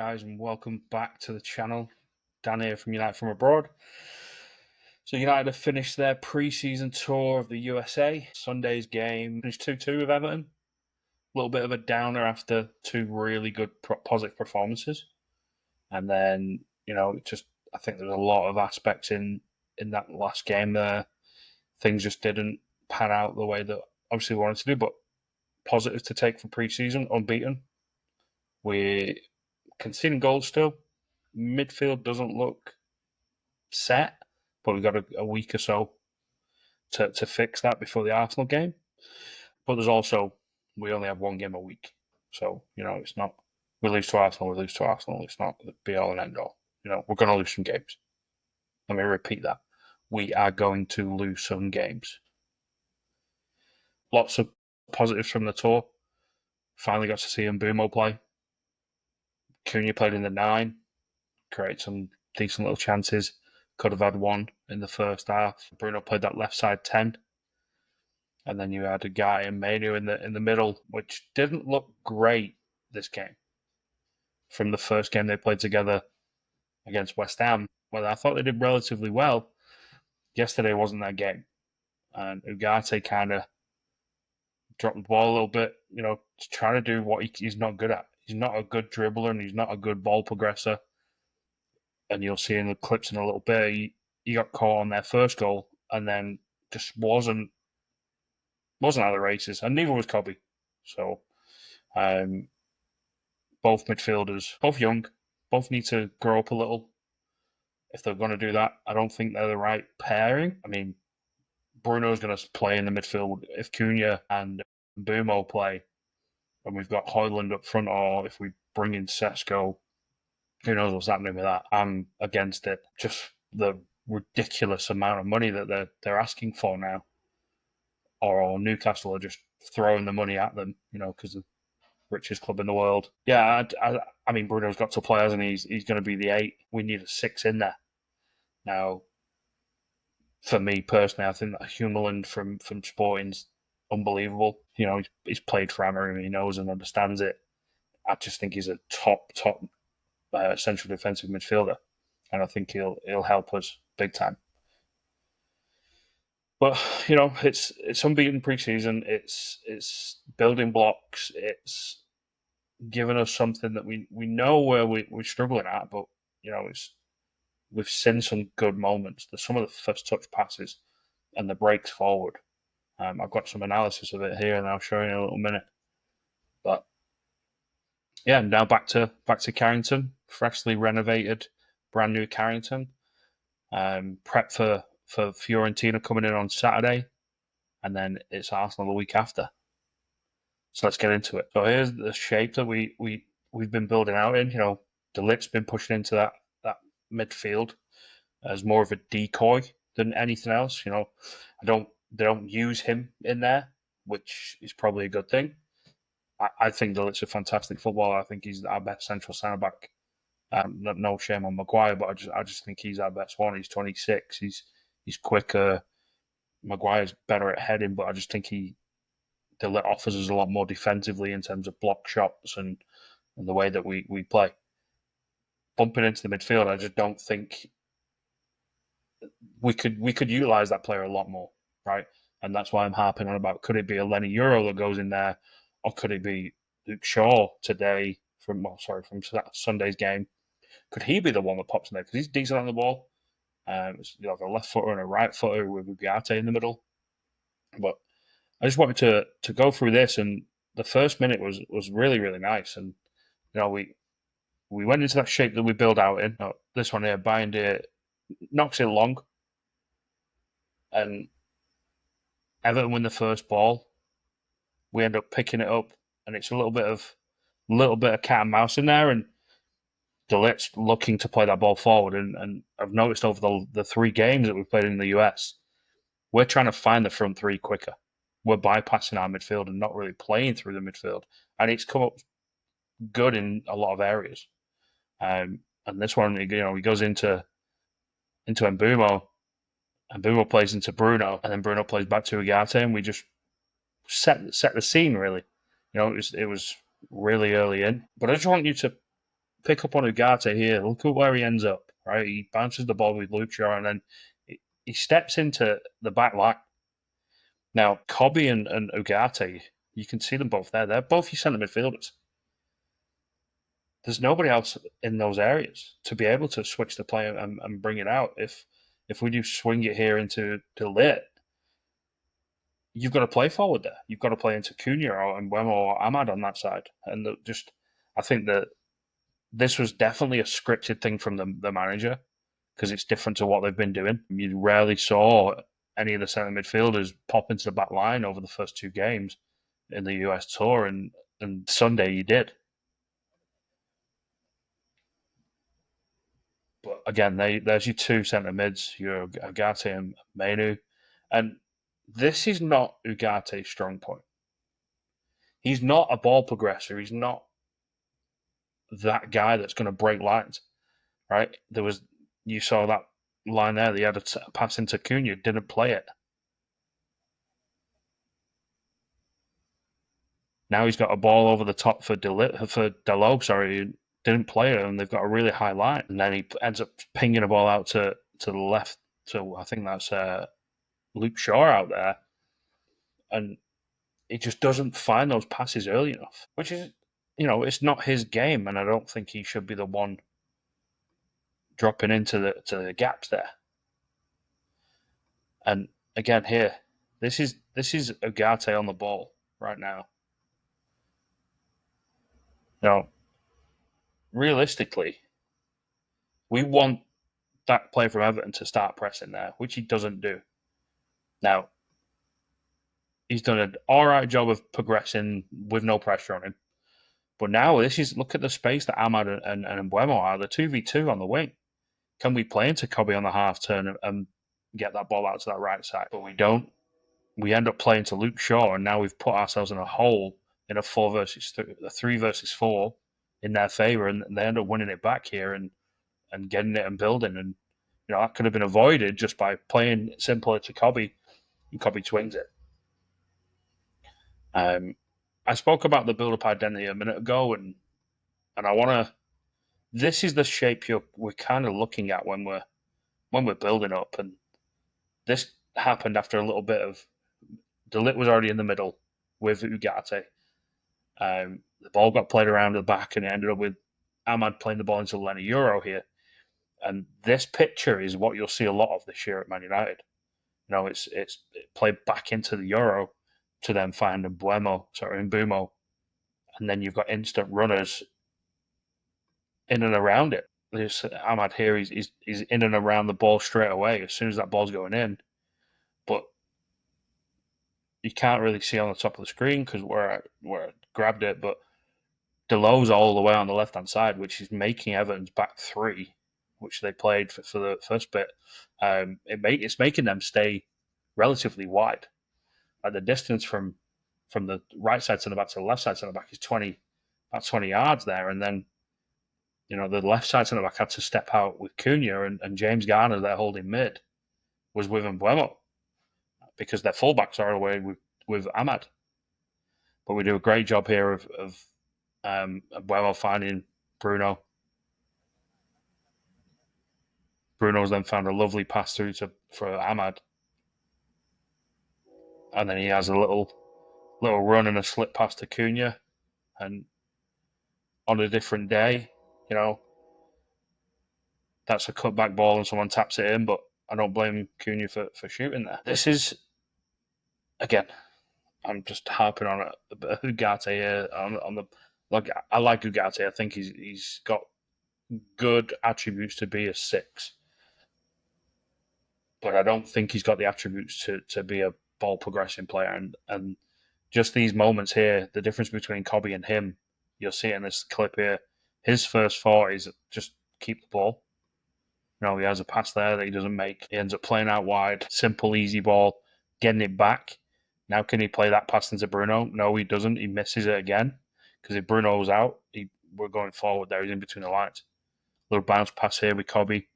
guys, and welcome back to the channel. Dan here from United from Abroad. So United have finished their pre-season tour of the USA. Sunday's game finished 2-2 with Everton. A little bit of a downer after two really good positive performances. And then, I think there's a lot of aspects in that last game there. Things just didn't pan out the way that obviously we wanted to do, but positive to take for pre-season, unbeaten. We're conceding goals still. Midfield doesn't look set, but we've got a week or so to fix that before the Arsenal game. But there's also, we only have one game a week. So, it's not, we lose to Arsenal, we lose to Arsenal. It's not the be all and end all. We're going to lose some games. Let me repeat that. We are going to lose some games. Lots of positives from the tour. Finally got to see Mbumo play. Cunha played in the 9, created some decent little chances. Could have had one in the first half. Bruno played that left side 10. And then you had a guy in Manu in the middle, which didn't look great this game. From the first game they played together against West Ham, well, I thought they did relatively well. Yesterday wasn't that game. And Ugarte kind of dropped the ball a little bit, trying to do what he's not good at. He's not a good dribbler and he's not a good ball progressor. And you'll see in the clips in a little bit, he got caught on their first goal and then just wasn't out of the races, and neither was Kobe. So, both midfielders, both young, both need to grow up a little. If they're going to do that, I don't think they're the right pairing. I mean, Bruno's going to play in the midfield. If Cunha and Mbumo play, and we've got Højlund up front, or if we bring in Sesko, who knows what's happening with that? I'm against it. Just the ridiculous amount of money that they're asking for now. Or Newcastle are just throwing the money at them, because the richest club in the world. Yeah, I mean, Bruno's got to play, hasn't he? He's going to be the 8. We need a 6 in there. Now, for me personally, I think that Humeland from Sporting's unbelievable. He's played for Amorim, he knows and understands it. I just think he's a top central defensive midfielder, and I think he'll help us big time. But it's unbeaten preseason. It's building blocks. It's given us something that we know where we're struggling at. But we've seen some good moments. There's some of the first touch passes and the breaks forward. I've got some analysis of it here, and I'll show you in a little minute. But yeah, now back to Carrington, freshly renovated, brand new Carrington. Prep for Fiorentina coming in on Saturday, and then it's Arsenal the week after. So let's get into it. So here's the shape that we've been building out in. De Ligt's been pushing into that midfield as more of a decoy than anything else. They don't use him in there, which is probably a good thing. I think De Ligt's a fantastic footballer. I think he's our best central centre back. No shame on Maguire, but I just think he's our best one. He's 26. He's quicker. Maguire's better at heading, but I just think De Ligt offers us a lot more defensively in terms of block shots and the way that we play. Bumping into the midfield, I just don't think we could utilise that player a lot more, right? And that's why I'm harping on about, could it be a Lenny Euro that goes in there, or could it be Luke Shaw today from Sunday's game? Could he be the one that pops in there? Because he's decent on the ball. You have a left footer and a right footer with Ugarte in the middle. But I just wanted to go through this, and the first minute was really, really nice. And we went into that shape that we build out in. This one here, Bayindir knocks it long, and Everton win the first ball. We end up picking it up, and it's a little bit of cat and mouse in there, and De Ligt's looking to play that ball forward. And I've noticed over the 3 games that we've played in the US, we're trying to find the front 3 quicker. We're bypassing our midfield and not really playing through the midfield, and it's come up good in a lot of areas. And this one, he goes into Mbumo. Mbumo plays into Bruno, and then Bruno plays back to Ugarte, and we just set the scene, really. It was really early in. But I just want you to pick up on Ugarte here. Look at where he ends up, right? He bounces the ball with Luke Shaw and then he steps into the back line. Now, Cobby and Ugarte, you can see them both there. They're both your centre midfielders. There's nobody else in those areas to be able to switch the play and bring it out. If we do swing it here into Lit, you've got to play forward there. You've got to play into Cunha or Mbeumo or Ahmad on that side. And I think that this was definitely a scripted thing from the manager because it's different to what they've been doing. You rarely saw any of the centre midfielders pop into the back line over the first two games in the US tour, and Sunday you did. But again, there's your two centre mids, your Ugarte and Menu, and this is not Ugarte's strong point. He's not a ball progressor. He's not that guy that's going to break lines, right? You saw that line there. They had a pass into Cunha, didn't play it. Now he's got a ball over the top for Dalot, sorry, didn't play it, and they've got a really high line. And then he ends up pinging a ball out to the left. So I think that's Luke Shaw out there, and he just doesn't find those passes early enough, which is, it's not his game, and I don't think he should be the one dropping into the gaps there. And again, here, this is Ugarte on the ball right now. Realistically, we want that player from Everton to start pressing there, which he doesn't do. Now, he's done an all right job of progressing with no pressure on him. But now look at the space that Ahmad and Mbeumo are. The 2v2 on the wing. Can we play into Cobby on the half turn and get that ball out to that right side? But we don't. We end up playing to Luke Shaw, and now we've put ourselves in a hole in a 3 versus 4 in their favour, and they end up winning it back here and getting it and building. And that could have been avoided just by playing simpler to Cobby, and Cobby swings it. I spoke about the build-up identity a minute ago, and I want to. This is the shape we're kind of looking at when we're building up, and this happened after a little bit of. De Ligt was already in the middle with Ugarte. The ball got played around the back, and it ended up with Ahmad playing the ball into Lenny Euro here. And this picture is what you'll see a lot of this year at Man United. It's played back into the Euro to then find Mbeumo, and then you've got instant runners in and around it. There's Ahmad here, he's in and around the ball straight away as soon as that ball's going in. But you can't really see on the top of the screen because where I grabbed it, but Delot's all the way on the left-hand side, which is making Everton's back three, which they played for the first bit. It's making them stay relatively wide. Like the distance from the right side to the back to the left side to the back is about 20 yards there, and then the left side to the back had to step out with Cunha, and James Garner there holding mid was with Mbeumo because their fullbacks are away with Ahmad. But we do a great job here of Mbeumo finding Bruno. Bruno's then found a lovely pass through for Ahmad, and then he has a little run and a slip pass to Cunha. And on a different day, that's a cutback ball and someone taps it in, but I don't blame Cunha for shooting there. This is, again, I'm just harping on Ugarte here. On the I like Ugarte. I think he's got good attributes to be a 6, but I don't think he's got the attributes to be a ball progressing player. And just these moments here, the difference between Cobby and him, you'll see it in this clip here. His first thought is just keep the ball. He has a pass there that he doesn't make. He ends up playing out wide. Simple, easy ball, getting it back. Now can he play that pass into Bruno? No, he doesn't. He misses it again. Because if Bruno's out, we're going forward there. He's in between the lines. Little bounce pass here with Cobby.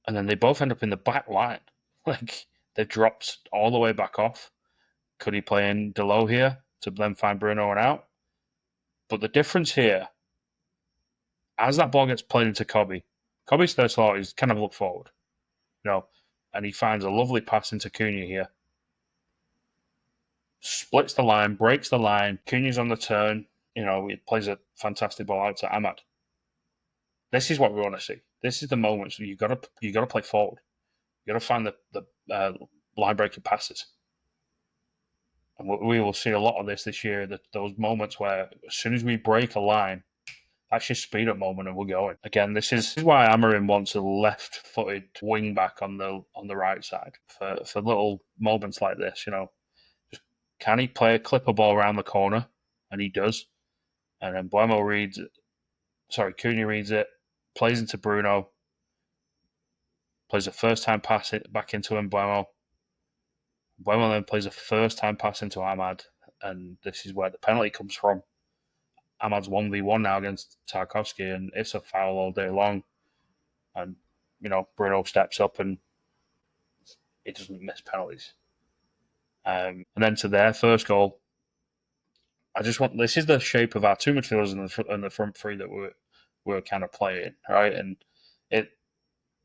And then they both end up in the back line. Like, they've dropped all the way back off. Could he play in Dalot here to then find Bruno and out? But the difference here, as that ball gets played into Kobe's first thought is kind of look forward, and he finds a lovely pass into Cunha here. Splits the line, breaks the line. Cunha's on the turn. He plays a fantastic ball out to Ahmad. This is what we want to see. This is the moments where you got to play forward. You got to find the line breaking passes. And we will see a lot of this year. Those moments where as soon as we break a line, that's your speed up moment and we're going. Again, this is why Amarin wants a left-footed wing back on the right side for little moments like this. Just can he clip a ball around the corner? And he does. And then Cunha reads it, plays into Bruno, plays a first time pass it back into Mbeumo. Mbeumo then plays a first time pass into Ahmad, and this is where the penalty comes from. Ahmad's 1v1 now against Tarkowski, and it's a foul all day long. And, Bruno steps up and he doesn't miss penalties. And then to their first goal, this is the shape of our two midfielders and the front three that we're kind of playing, right? And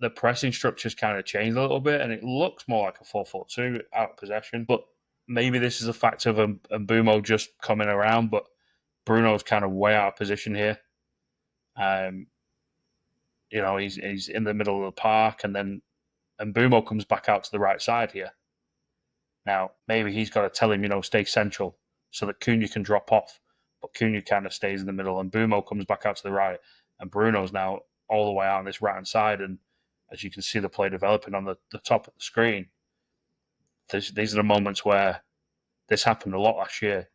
the pressing structure's kind of changed a little bit, and it looks more like a 4-4-2 out of possession. But maybe this is a factor of Mbeumo just coming around, but Bruno's kind of way out of position here. He's in the middle of the park, and then Mbeumo comes back out to the right side here. Now, maybe he's got to tell him, stay central so that Cunha can drop off. But Cunha kind of stays in the middle, and Mbeumo comes back out to the right, and Bruno's now all the way out on this right-hand side. And as you can see the play developing on the top of the screen, these are the moments where this happened a lot last year.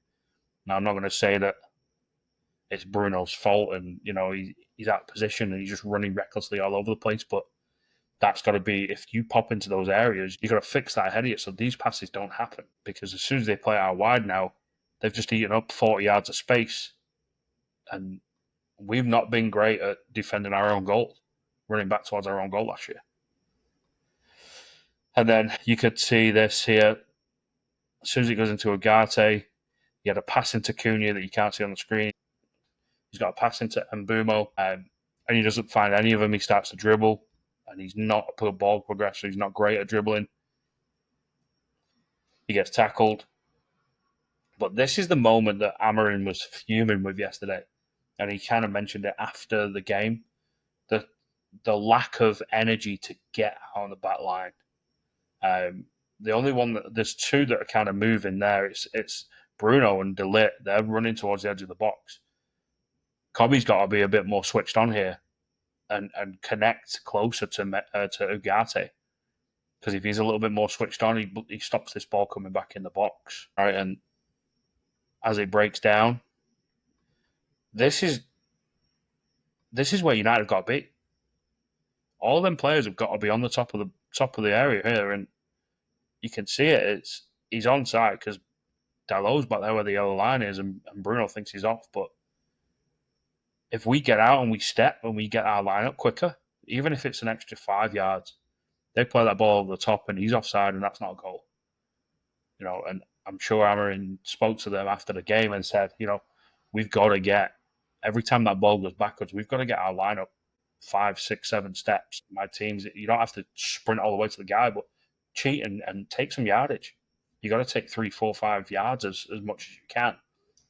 Now, I'm not going to say that it's Bruno's fault and, he's out of position and he's just running recklessly all over the place, but that's got to be, if you pop into those areas, you got to fix that ahead of you so these passes don't happen. Because as soon as they play out wide now, they've just eaten up 40 yards of space. And we've not been great at defending our own goal, running back towards our own goal last year. And then you could see this here. As soon as it goes into Ugarte, he had a pass into Cunha that you can't see on the screen. He's got a pass into Mbeumo, and he doesn't find any of them. He starts to dribble, and he's not a ball progressor. He's not great at dribbling. He gets tackled. But this is the moment that Amarin was fuming with yesterday, and he kind of mentioned it after the game. The lack of energy to get out on the back line. The only one there's two that are kind of moving there. It's Bruno and De Ligt. They're running towards the edge of the box. Kobe's got to be a bit more switched on here and connect closer to Ugarte. Because if he's a little bit more switched on, he stops this ball coming back in the box, right? And as it breaks down, this is where United have got to be. All them players have got to be on the top of the area here, and you can see it. He's onside because Dalot's back there where the yellow line is, and Bruno thinks he's off. But if we get out and we step and we get our line up quicker, even if it's an extra 5 yards, they play that ball over the top and he's offside, and that's not a goal. And I'm sure Amarin spoke to them after the game and said, we've got to get, every time that ball goes backwards, we've got to get our line up 5, 6, 7 steps. My teams, you don't have to sprint all the way to the guy, but cheat and take some yardage. You got to take 3, 4, 5 yards as much as you can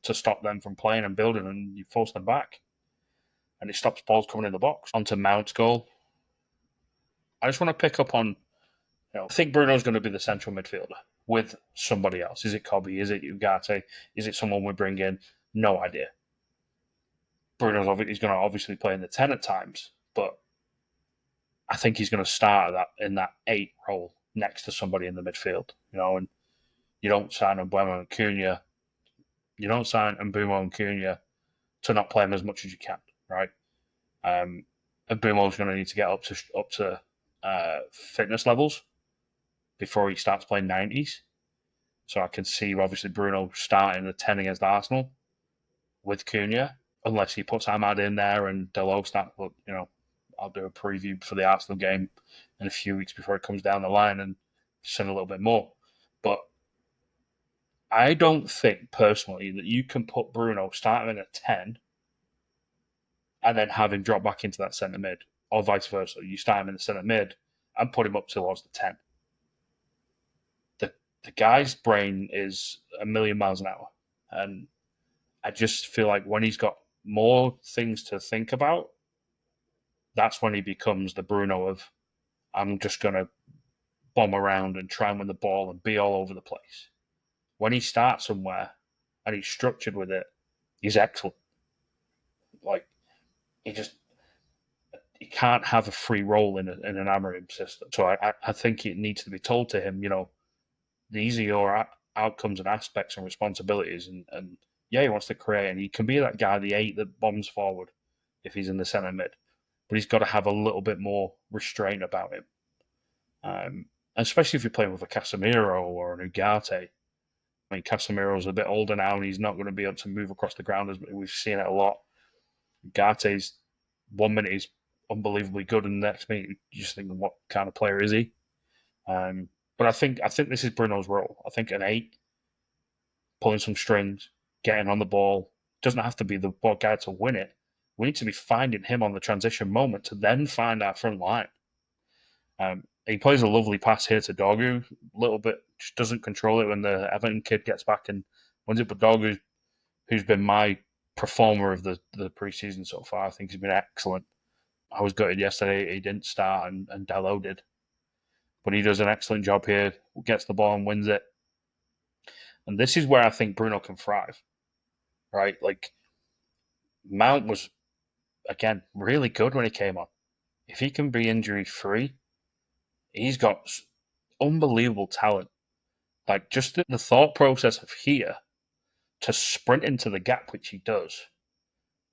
to stop them from playing and building, and you force them back. And it stops balls coming in the box. Onto Mount's goal. I just want to pick up on, I think Bruno's going to be the central midfielder with somebody else. Is it Kobe? Is it Ugarte? Is it someone we bring in? No idea. Bruno's he's going to obviously play in the 10 at times, but I think he's going to start in that 8 role next to somebody in the midfield. And you don't sign Mbeumo and Cunha. You don't sign Mbeumo and Cunha to not play him as much as you can, right? Mbeumo's going to need to get up to fitness levels before he starts playing 90s. So I can see obviously Bruno starting the 10 against Arsenal with Cunha, unless he puts Ahmad in there and Dalot start. But I'll do a preview for the Arsenal game in a few weeks before it comes down the line and send a little bit more. But I don't think personally that you can put Bruno starting at 10 and then have him drop back into that centre mid, or vice versa. You start him in the centre mid and put him up towards the 10. The the guy's brain is a million miles an hour, and I just feel like when he's got more things to think about, that's when he becomes the Bruno of I'm just gonna bomb around and try and win the ball and be all over the place. When he starts somewhere and he's structured with it, he's excellent. Like he just he can't have a free role in an Amorim system. So I think it needs to be told to him, these are your outcomes and aspects and responsibilities. And yeah, he wants to create, and he can be that guy, the 8 that bombs forward if he's in the centre mid. But he's got to have a little bit more restraint about him. Especially if you're playing with a Casemiro or an Ugarte. I mean, Casemiro's a bit older now, and he's not going to be able to move across the ground as we've seen it a lot. Ugarte's 1 minute he's unbelievably good, and the next minute you just think, what kind of player is he? But I think this is Bruno's role. I think an 8, pulling some strings, getting on the ball, doesn't have to be the ball guy to win it. We need to be finding him on the transition moment to then find our front line. He plays a lovely pass here to Dogu, a little bit, just doesn't control it when the Everton kid gets back and wins it. But Dogu, who's been my performer of the preseason so far, I think he's been excellent. I was gutted yesterday he didn't start and Dalot did. But he does an excellent job here, gets the ball and wins it. And this is where I think Bruno can thrive, right? Like, Mount was, again, really good when he came on. If he can be injury free, he's got unbelievable talent. Like, just the thought process of here to sprint into the gap, which he does,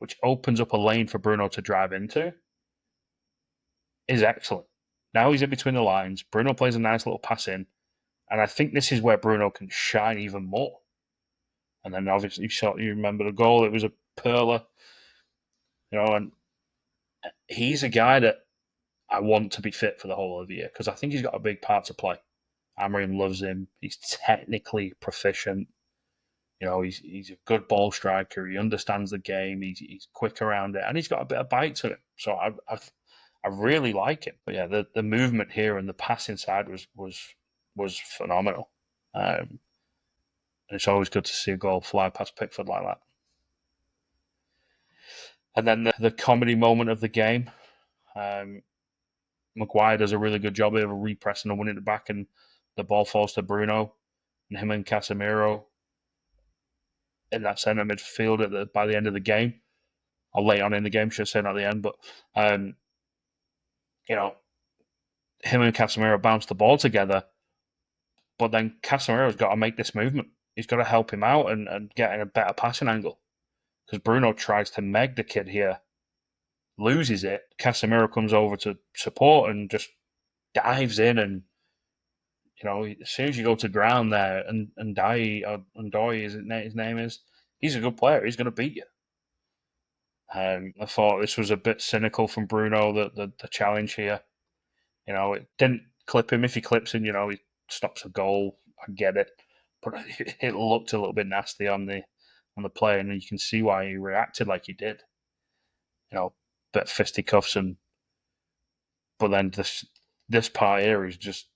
which opens up a lane for Bruno to drive into, is excellent. Now he's in between the lines. Bruno plays a nice little pass in, and I think this is where Bruno can shine even more. And then obviously you remember the goal; it was a perler, and he's a guy that I want to be fit for the whole of the year because I think he's got a big part to play. Amorim loves him. He's technically proficient. He's a good ball striker. He understands the game. He's quick around it, and he's got a bit of bite to him. So I really like him. But yeah, the movement here and the passing side was phenomenal. And it's always good to see a goal fly past Pickford like that. And then the comedy moment of the game. Maguire does a really good job of repressing and winning it back, and the ball falls to Bruno, and him and Casemiro in that centre midfield by the end of the game. Or late on in the game, should I say, not the end, but you know, him and Casemiro bounce the ball together, but then Casemiro's got to make this movement. He's got to help him out and get in a better passing angle because Bruno tries to meg the kid here, loses it. Casemiro comes over to support and just dives in, and as soon as you go to ground there, and Doy is his name is, he's a good player. He's going to beat you. I thought this was a bit cynical from Bruno, the challenge here. It didn't clip him. If he clips him, he stops a goal. I get it, but it looked a little bit nasty on the play, and you can see why he reacted like he did. Bit fisticuffs, but then this part here is just.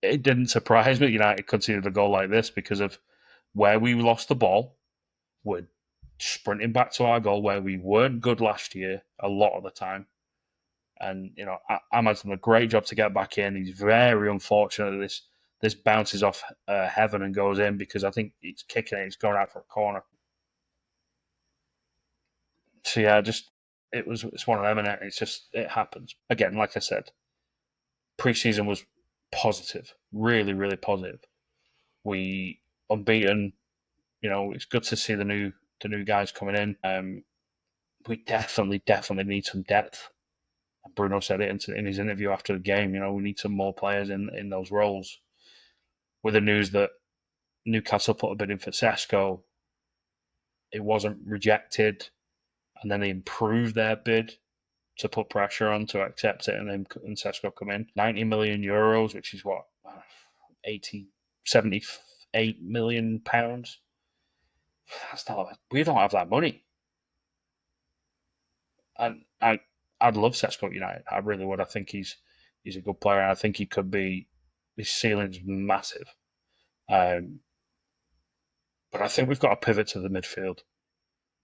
It didn't surprise me United conceded a goal like this because of where we lost the ball. We're sprinting back to our goal where we weren't good last year a lot of the time. And, Ahmad's done a great job to get back in. He's very unfortunate that this bounces off heaven and goes in because I think he's kicking it. He's going out for a corner. So, yeah, it's one of them, and it happens. Again, like I said, preseason was positive, really, really positive. We unbeaten. It's good to see the new guys coming in. We definitely need some depth. Bruno said it in his interview after the game. We need some more players in those roles. With the news that Newcastle put a bid in for Sesko, it wasn't rejected, and then they improved their bid to put pressure on to accept it, and then Sesko come in. 90 million euros, which is what 80, 70, £8 million. That's not. We don't have that money. And I'd love Sesko United. I really would. I think he's a good player. And I think he could be. His ceiling's massive. But I think we've got to pivot to the midfield.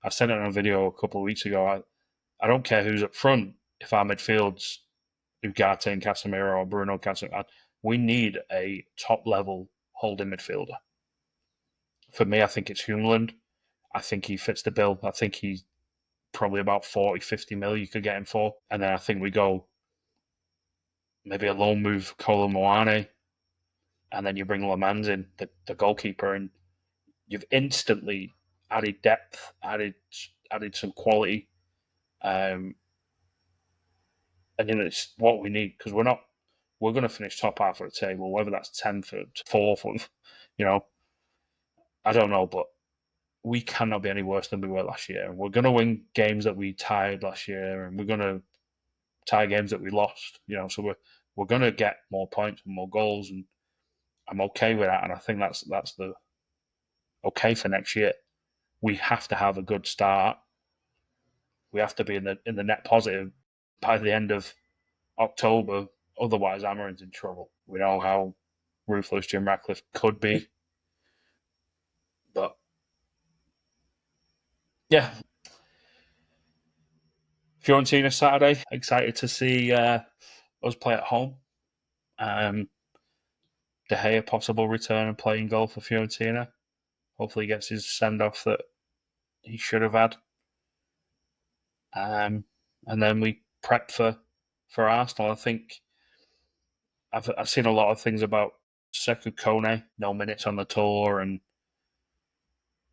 I said it in a video a couple of weeks ago. I don't care who's up front. If our midfield's Ugarte and Casemiro or Bruno Casemiro, we need a top level holding midfielder. For me, I think it's Humeland. I think he fits the bill. I think he's probably about 40, 50 mil you could get him for. And then I think we go maybe a loan move, Kolo Muani, and then you bring Lemans in, the goalkeeper, and you've instantly added depth, added some quality. And it's what we need, because we're going to finish top half of the table, whether that's 10th or 4th, I don't know, but we cannot be any worse than we were last year. We're going to win games that we tied last year, and we're going to tie games that we lost. So we're going to get more points and more goals, and I'm okay with that. And I think that's the okay for next year. We have to have a good start. We have to be in the net positive by the end of October. Otherwise, Amarin's in trouble. We know how ruthless Jim Ratcliffe could be, but yeah. Fiorentina Saturday. Excited to see us play at home. De Gea possible return and playing goal for Fiorentina. Hopefully, he gets his send off that he should have had. And then we prep for Arsenal. I think I've seen a lot of things about Sekou Kone, no minutes on the tour, and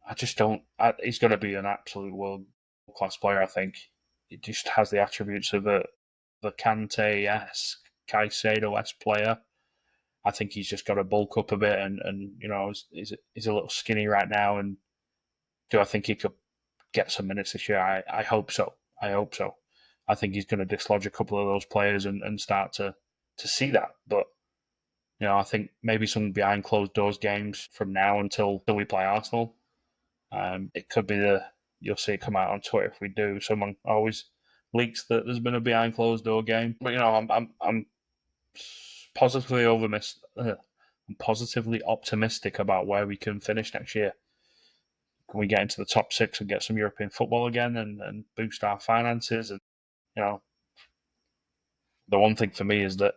I just don't. He's going to be an absolute world class player. I think he just has the attributes of a Kante-esque, Caicedo-esque player. I think he's just got to bulk up a bit, and he's a little skinny right now. And do I think he could get some minutes this year? I hope so. I think he's going to dislodge a couple of those players and start to see that. But I think maybe some behind closed doors games from now until we play Arsenal. It could be you'll see it come out on Twitter if we do. Someone always leaks that there's been a behind closed door game. But I'm positively I'm positively optimistic about where we can finish next year. Can we get into the top 6 and get some European football again and boost our finances? And the one thing for me is that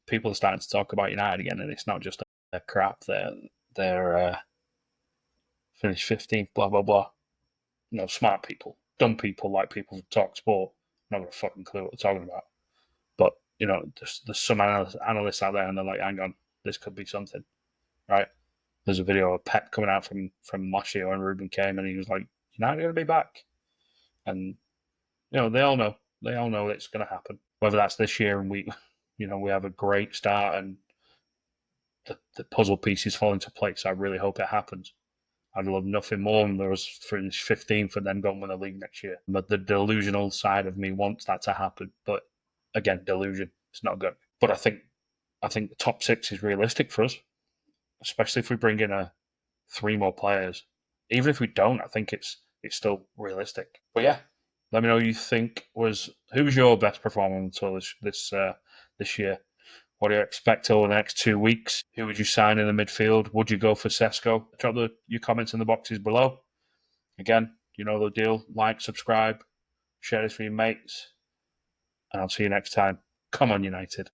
people are starting to talk about United again, and it's not just a crap. They're finished 15th, blah blah blah. Smart people, dumb people like people who talk sport, not got a fucking clue what they're talking about. But there's some analysts out there, and they're like, "Hang on, this could be something." Right? There's a video of Pep coming out from last year when Ruben came, and he was like, "United going to be back," and they all know it's going to happen. Whether that's this year and we have a great start and the puzzle pieces fall into place, I really hope it happens. I'd love nothing more than there was finish 15th and then go and win the league next year. But the delusional side of me wants that to happen. But again, delusion, it's not good. But I think the top 6 is realistic for us, especially if we bring in 3 more players. Even if we don't, I think it's still realistic. But yeah, let me know who you think who was your best performer until this year. What do you expect over the next 2 weeks? Who would you sign in the midfield? Would you go for Sesko? Drop your comments in the boxes below. Again, you know the deal. Like, subscribe, share this with your mates, and I'll see you next time. Come on, United.